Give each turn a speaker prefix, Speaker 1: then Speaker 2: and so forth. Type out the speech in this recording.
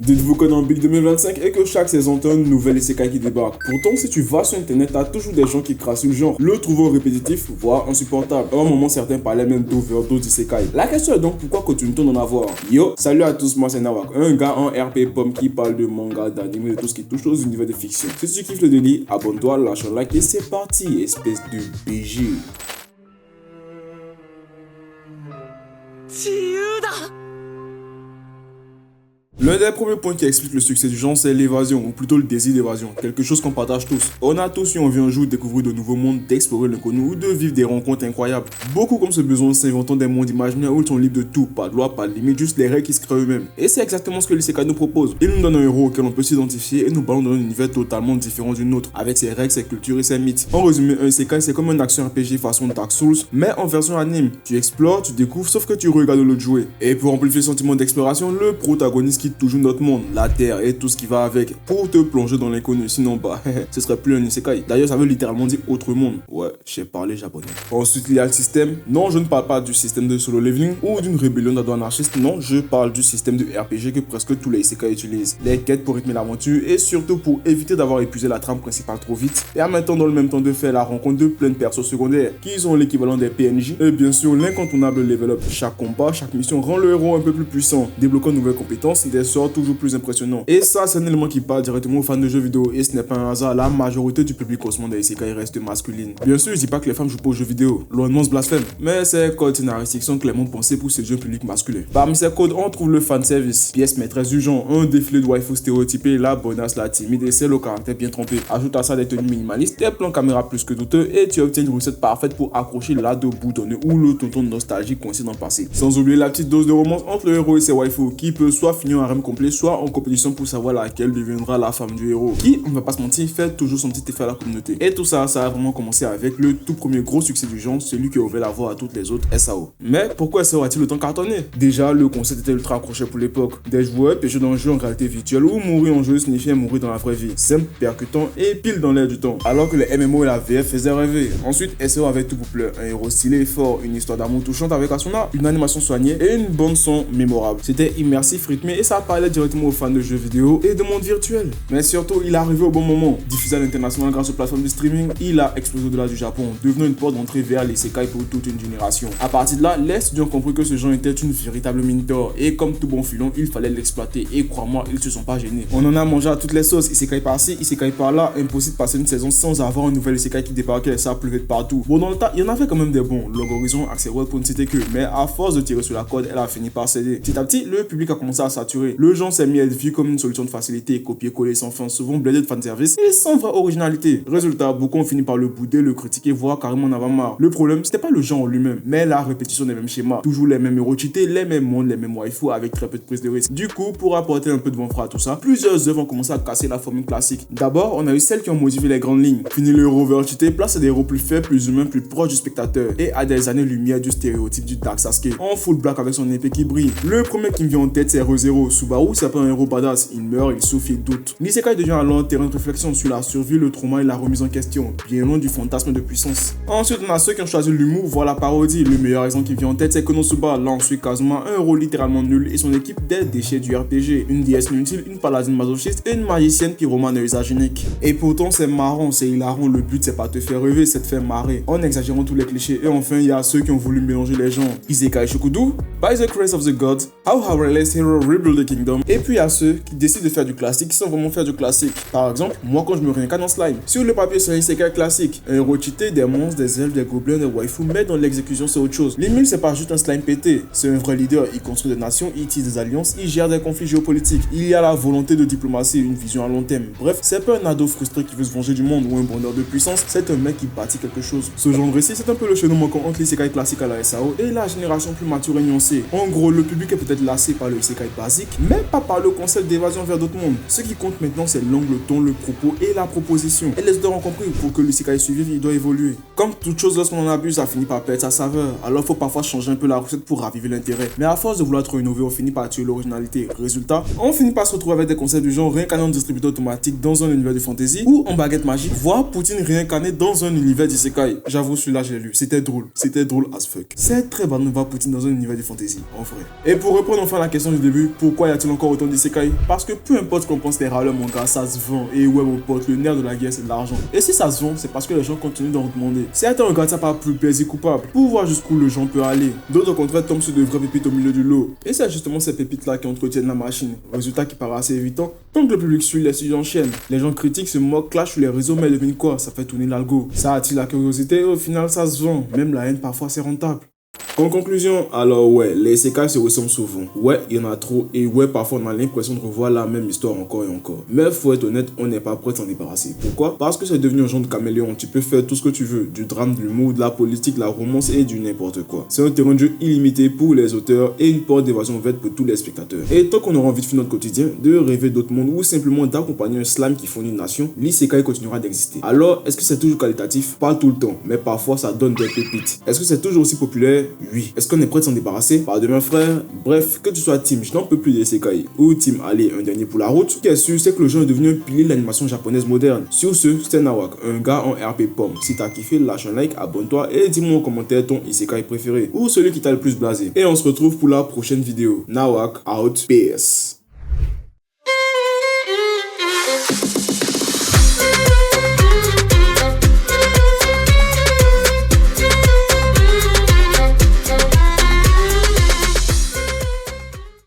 Speaker 1: Dites-vous que dans Big 2025 et que chaque saison t'as un nouvel isekai qui débarque. Pourtant, si tu vas sur internet, t'as toujours des gens qui crassent le genre, le trouvant répétitif, voire insupportable. À un moment, certains parlaient même d'overdose d'isekai. La question est donc pourquoi continue-t-on d'en avoir? Yo, salut à tous, moi c'est Nawak, un gars en RP pomme qui parle de manga, d'anime, de tout ce qui touche aux univers de fiction. Si tu kiffes le délit, abonne-toi, lâche un like et c'est parti, espèce de BG. L'un des premiers points qui explique le succès du genre, c'est l'évasion, ou plutôt le désir d'évasion, quelque chose qu'on partage tous. On a tous eu envie un jour de découvrir de nouveaux mondes, d'explorer l'inconnu ou de vivre des rencontres incroyables. Beaucoup comme ce besoin s'inventant des mondes imaginaires où ils sont libres de tout, pas de loi, pas de limite, juste les règles qui se créent eux-mêmes. Et c'est exactement ce que l'isekai nous propose. Il nous donne un héros auquel on peut s'identifier et nous ballons dans un univers totalement différent du nôtre, avec ses règles, ses cultures et ses mythes. En résumé, un isekai c'est comme un action RPG façon Dark Souls, mais en version anime. Tu explores, tu découvres, sauf que tu regardes l'autre jouer. Et pour amplifier le sentiment d'exploration, le protagoniste quitte toujours notre monde, la terre et tout ce qui va avec, pour te plonger dans l'inconnu, sinon bah, ce serait plus un isekai. D'ailleurs, ça veut littéralement dire autre monde. Ouais, j'ai parlé japonais. Ensuite, il y a le système. Non, je ne parle pas du système de solo leveling ou d'une rébellion d'ado anarchiste, non, je parle du système de RPG que presque tous les isekai utilisent. Les quêtes pour rythmer l'aventure et surtout pour éviter d'avoir épuisé la trame principale trop vite, permettant dans le même temps de faire la rencontre de plein de persos secondaires, qui sont l'équivalent des PNJ, et bien sûr l'incontournable level up. Chaque combat, chaque mission rend le héros un peu plus puissant, débloquant de nouvelles compétences, des sorts toujours plus impressionnants. Et ça, c'est un élément qui parle directement aux fans de jeux vidéo, et ce n'est pas un hasard, la majorité du public au monde des isekai reste masculine. Bien sûr, je dis pas que les femmes jouent pas aux jeux vidéo, loin de moi ce blasphème, mais ces codes scénaristiques sont clairement pensés pour ces jeux publics masculins. Parmi ces codes, on trouve le fanservice, pièce maîtresse du genre, un défilé de waifu stéréotypée, la bonasse, la timide et celle au caractère bien trempé. Ajoute à ça des tenues minimalistes, des plans caméra plus que douteux, et tu obtiens une recette parfaite pour accrocher l'ado boutonneux ou le tonton nostalgique coincé dans le passé. Sans oublier la petite dose de romance entre le héros et ses waifus, qui peut soit finir en harem complet, soit en compétition pour savoir laquelle deviendra la femme du héros, qui, on va pas se mentir, fait toujours son petit effet à la communauté. Et tout ça, ça a vraiment commencé avec le tout premier gros succès du genre, celui qui a ouvert la voie à toutes les autres, SAO. Mais pourquoi SAO a-t-il autant cartonné? Déjà, le concept était ultra accroché pour l'époque. Des joueurs pêchés dans un jeu en réalité virtuelle ou mourir en jeu signifiait mourir dans la vraie vie. Simple, percutant et pile dans l'air du temps. Alors que les MMO et la VF faisaient rêver. Ensuite, SAO avait tout pour plaire. Un héros stylé et fort, une histoire d'amour touchante avec Asuna, une animation soignée et une bande son mémorable. C'était immersif, rythmé et ça parlait directement aux fans de jeux vidéo et de monde virtuel. Mais surtout, il est arrivé au bon moment. Diffusé à l'international grâce aux plateformes de streaming, il a explosé au-delà du Japon, devenant une porte d'entrée vers l'isekai pour toute une génération. À partir de là, les studios ont compris que ce genre était une véritable mine d'or et comme tout bon filon, il fallait l'exploiter et crois-moi, ils se sont pas gênés. On en a mangé à toutes les sauces, isekai par-ci, isekai par-là, impossible de passer une saison sans avoir un nouvel isekai qui débarquait, ça pleuvait de partout. Bon, dans le tas, il y en avait quand même des bons, Log Horizon, Axel World pour ne citer que, mais à force de tirer sur la corde, elle a fini par céder. Petit à petit, le public a commencé à saturer. Le genre s'est mis à être vu comme une solution de facilité, copier-coller sans fin, souvent blindé de fanservice et sans vraie originalité. Résultat, beaucoup ont fini par le bouder, le critiquer, voire carrément en avoir marre. Le problème, c'était pas le genre en lui-même, mais la répétition des mêmes schémas. Toujours les mêmes héros cheatés, les mêmes mondes, les mêmes waifus avec très peu de prise de risque. Du coup, pour apporter un peu de bon frais à tout ça, plusieurs œuvres ont commencé à casser la formule classique. D'abord, on a eu celles qui ont modifié les grandes lignes. Fini le héros over-cheaté, place à des héros plus faibles, plus humains, plus proches du spectateur. Et à des années-lumière du stéréotype du Dark Sasuke. En full black avec son épée qui brille. Le premier qui me vient en tête, c'est Re:Zero. Subaru, c'est pas un héros badass. Il meurt, il souffre, il doute. L'isekai devient alors un terrain de réflexion sur la survie, le trauma et la remise en question. Bien loin du fantasme de puissance. Ensuite, on a ceux qui ont choisi l'humour, voire la parodie. Le meilleur exemple qui vient en tête, c'est Konosuba. Là, on suit Kazuma, un héros littéralement nul et son équipe des déchets du RPG. Une déesse inutile, une paladine masochiste et une magicienne pyromane à usage unique. Et pourtant, c'est marrant, c'est hilarant. Le but, c'est pas te faire rêver, c'est te faire marrer. En exagérant tous les clichés. Et enfin, il y a ceux qui ont voulu mélanger les genres. Isekai Shokudu, By the Grace of the Gods, How Our Last Hero Rebuild the Kingdom. Et puis, il y a ceux qui décident de faire du classique sans vraiment faire du classique. Par exemple, moi quand je me réincarne en slime. Sur le papier, c'est un isekai classique. Un héros cheaté, des monstres, des elfes, des gobelins, des waifus, mais dans l'exécution, c'est autre chose. L'Emile, c'est pas juste un slime pété. C'est un vrai leader. Il construit des nations, il tisse des alliances, il gère des conflits géopolitiques. Il y a la volonté de diplomatie, une vision à long terme. Bref, c'est pas un ado frustré qui veut se venger du monde ou un bonheur de puissance, c'est un mec qui bâtit quelque chose. Ce genre de récit, c'est un peu le chaînon manquant entre l'isekai classique à la SAO et la génération plus mature et nuancée. En gros, le public est peut-être lassé par le isekai basique, mais pas par le concept d'évasion vers d'autres mondes. Ce qui compte maintenant, c'est l'angle, le ton, le propos et la proposition. Et les auteurs ont compris, pour que l'isekai survive, il doit évoluer. Comme toute chose, lorsqu'on en abuse, ça finit par perdre sa saveur. Alors faut parfois changer un peu la recette pour raviver l'intérêt. Mais à force de vouloir trop innover, on finit par tuer l'originalité. Résultat, on finit par se retrouver avec des concepts du genre réincarné en distributeur automatique dans un univers de fantasy ou en baguette magique, voire Poutine réincarné dans un univers d'isekai. J'avoue, celui-là, j'ai lu. C'était drôle as fuck. C'est très Banova Poutine dans un univers de fantasy, en vrai. Et pour reprendre enfin la question du début, pourquoi y a-t-il encore autant d'isekai? Parce que peu importe ce qu'on pense derrière le manga, ça se vend. Et ouais mon pote, le nerf de la guerre c'est de l'argent. Et si ça se vend, c'est parce que les gens continuent d'en demander. Certains regardent ça par plus plaisir coupable, pour voir jusqu'où le genre peut aller. D'autres au contraire tombent sur de vraies pépites au milieu du lot. Et c'est justement ces pépites là qui entretiennent la machine. Résultat qui paraît assez évident. Tant que le public suit, les studios enchaînent. Les gens critiquent, se moquent, clashent sur les réseaux, mais devinent quoi? Ça fait tourner l'algo. Ça attire la curiosité et au final ça se vend. Même la haine parfois c'est rentable. En conclusion, alors ouais, les isekai se ressemblent souvent. Ouais, il y en a trop et ouais, parfois on a l'impression de revoir la même histoire encore et encore. Mais faut être honnête, on n'est pas prêt de s'en débarrasser. Pourquoi? Parce que c'est devenu un genre de caméléon. Tu peux faire tout ce que tu veux. Du drame, de l'humour, de la politique, de la romance et du n'importe quoi. C'est un terrain de jeu illimité pour les auteurs et une porte d'évasion ouverte pour tous les spectateurs. Et tant qu'on aura envie de finir notre quotidien, de rêver d'autres mondes ou simplement d'accompagner un slam qui fournit une nation, l'isekai continuera d'exister. Alors, est-ce que c'est toujours qualitatif? Pas tout le temps, mais parfois ça donne des pépites. Est-ce que c'est toujours aussi populaire? Oui. Est-ce qu'on est prêt de s'en débarrasser? Pas demain frère. Bref, que tu sois team je n'en peux plus des isekai ou team allez un dernier pour la route, ce qui est sûr c'est que le genre est devenu un pilier de l'animation japonaise moderne. Sur ce, c'était Nawak, un gars en RP Pomme. Si t'as kiffé, lâche un like, abonne-toi et dis-moi en commentaire ton isekai préféré ou celui qui t'a le plus blasé. Et on se retrouve pour la prochaine vidéo. Nawak out, PS.